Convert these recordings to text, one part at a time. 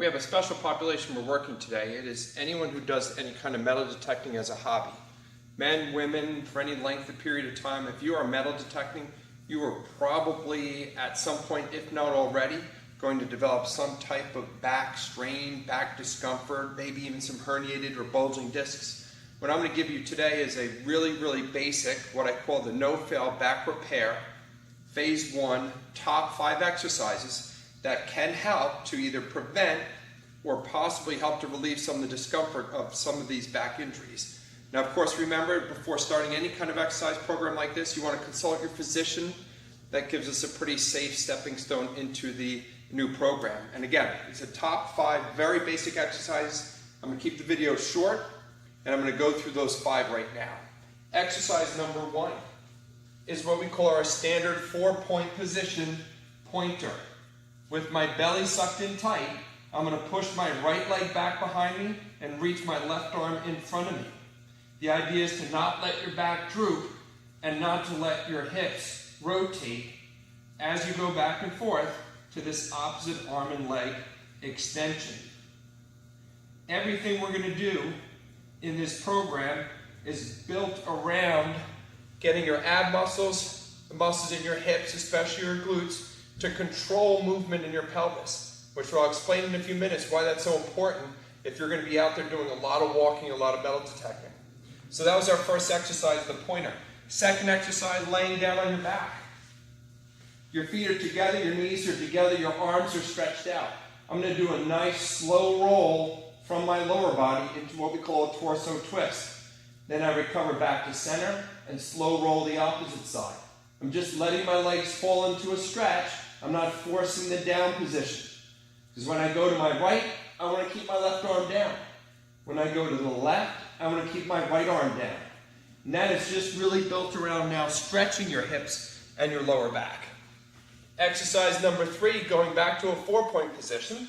We have a special population we're working today. It is anyone who does any kind of metal detecting as a hobby. Men, women, for any length of period of time. If you are metal detecting, you are probably at some point, if not already, going to develop some type of back strain, back discomfort, maybe even some herniated or bulging discs. What I'm going to give you today is a really basic, what I call the no-fail back repair, phase 1, top 5 exercises that can help to either prevent or possibly help to relieve some of the discomfort of some of these back injuries. Now, of course, remember, before starting any kind of exercise program like this, you want to consult your physician. That gives us a pretty safe stepping stone into the new program. And again, it's a top 5 very basic exercises. I'm going to keep the video short, and I'm going to go through those 5 right now. Exercise number 1 is what we call our standard 4-point position pointer. With my belly sucked in tight, I'm going to push my right leg back behind me and reach my left arm in front of me. The idea is to not let your back droop and not to let your hips rotate as you go back and forth to this opposite arm and leg extension. Everything we're going to do in this program is built around getting your ab muscles, the muscles in your hips, especially your glutes, to control movement in your pelvis, which I'll explain in a few minutes why that's so important if you're going to be out there doing a lot of walking, a lot of metal detecting. So that was our first exercise, the pointer. Second exercise, laying down on your back. Your feet are together, your knees are together, your arms are stretched out. I'm going to do a nice slow roll from my lower body into what we call a torso twist. Then I recover back to center and slow roll the opposite side. I'm just letting my legs fall into a stretch. I'm not forcing the down position. Because when I go to my right, I want to keep my left arm down. When I go to the left, I want to keep my right arm down. And that is just really built around now stretching your hips and your lower back. Exercise number 3, going back to a 4-point position.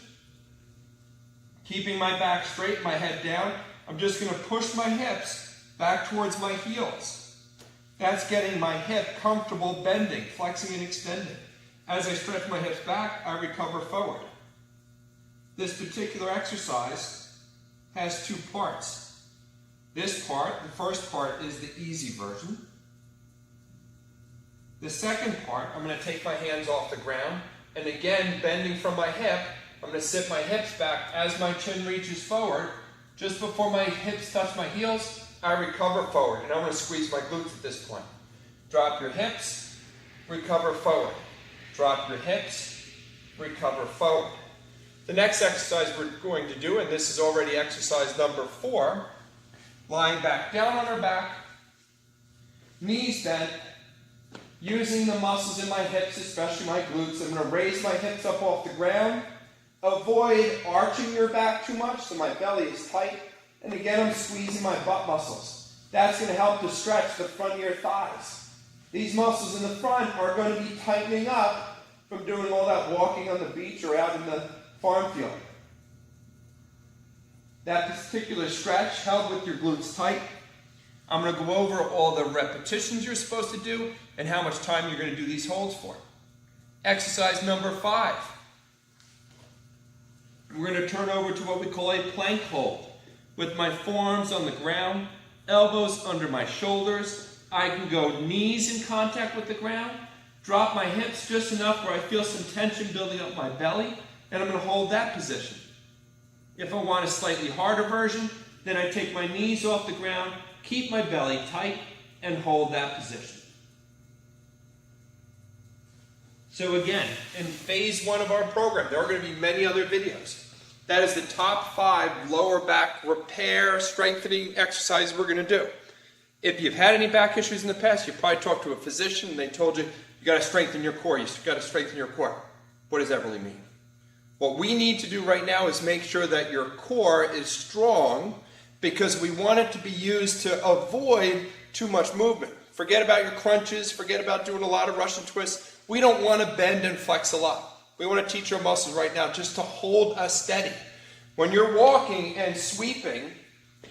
Keeping my back straight, my head down. I'm just going to push my hips back towards my heels. That's getting my hip comfortable bending, flexing and extending. As I stretch my hips back, I recover forward. This particular exercise has 2 parts. This part, the first part, is the easy version. The second part, I'm going to take my hands off the ground, and again, bending from my hip, I'm going to sit my hips back as my chin reaches forward. Just before my hips touch my heels, I recover forward, and I'm going to squeeze my glutes at this point. Drop your hips, recover forward. Drop your hips, recover forward. The next exercise we're going to do, and this is already exercise number 4, lying back down on our back, knees bent, using the muscles in my hips, especially my glutes. I'm going to raise my hips up off the ground. Avoid arching your back too much so my belly is tight. And again, I'm squeezing my butt muscles. That's going to help to stretch the front of your thighs. These muscles in the front are going to be tightening up from doing all that walking on the beach or out in the farm field. That particular stretch held with your glutes tight. I'm going to go over all the repetitions you're supposed to do and how much time you're going to do these holds for. Exercise number 5. We're going to turn over to what we call a plank hold. With my forearms on the ground, elbows under my shoulders, I can go knees in contact with the ground, drop my hips just enough where I feel some tension building up my belly, and I'm going to hold that position. If I want a slightly harder version, then I take my knees off the ground, keep my belly tight, and hold that position. So again, in phase 1 of our program, there are going to be many other videos. That is the top 5 lower back repair, strengthening exercises we're going to do. If you've had any back issues in the past, you probably talked to a physician and they told you, you got to strengthen your core, you've got to strengthen your core. What does that really mean? What we need to do right now is make sure that your core is strong because we want it to be used to avoid too much movement. Forget about your crunches, forget about doing a lot of Russian twists. We don't want to bend and flex a lot. We want to teach our muscles right now just to hold us steady. When you're walking and sweeping,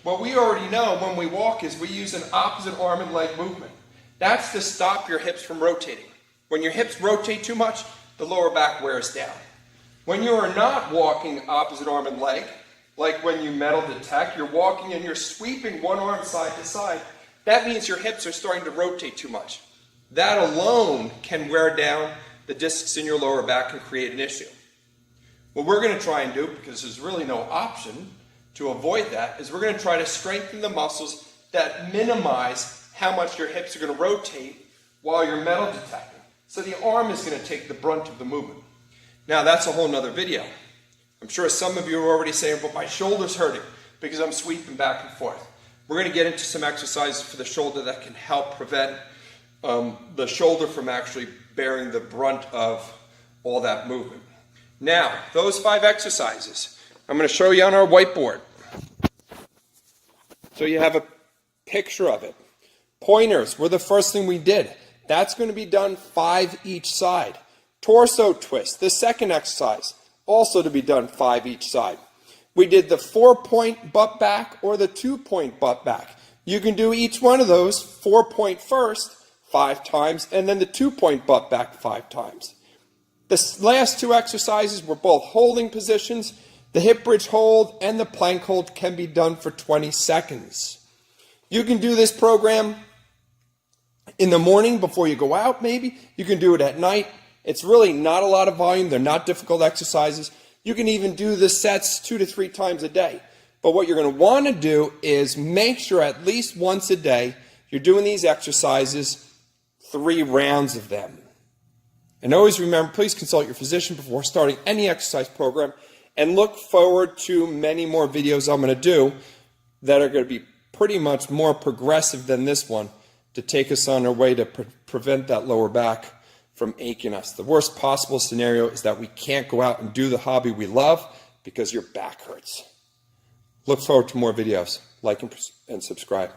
what we already know when we walk is we use an opposite arm and leg movement. That's to stop your hips from rotating. When your hips rotate too much, the lower back wears down. When you are not walking opposite arm and leg, like when you metal detect, you're walking and you're sweeping one arm side to side, that means your hips are starting to rotate too much. That alone can wear down the discs in your lower back and create an issue. What we're going to try and do, because there's really no option to avoid that, is we're going to try to strengthen the muscles that minimize how much your hips are going to rotate while you're metal detecting. So the arm is going to take the brunt of the movement. Now that's a whole nother video. I'm sure some of you are already saying, but my shoulder's hurting because I'm sweeping back and forth. We're going to get into some exercises for the shoulder that can help prevent the shoulder from actually bearing the brunt of all that movement. Now, those 5 exercises, I'm going to show you on our whiteboard. So you have a picture of it. Pointers were the first thing we did. That's going to be done 5 each side. Torso twist, the second exercise, also to be done 5 each side. We did the 4-point butt back or the 2-point butt back. You can do each one of those, 4-point first, 5 times, and then the 2-point butt back 5 times. The last 2 exercises were both holding positions. The hip bridge hold and the plank hold can be done for 20 seconds. You can do this program in the morning before you go out, maybe. You can do it at night. It's really not a lot of volume. They're not difficult exercises. You can even do the sets 2 to 3 times a day. But what you're going to want to do is make sure at least once a day you're doing these exercises, 3 rounds of them. And always remember, please consult your physician before starting any exercise program, and look forward to many more videos I'm going to do that are going to be pretty much more progressive than this one to take us on our way to prevent that lower back from aching us. The worst possible scenario is that we can't go out and do the hobby we love because your back hurts. Look forward to more videos. Like and subscribe.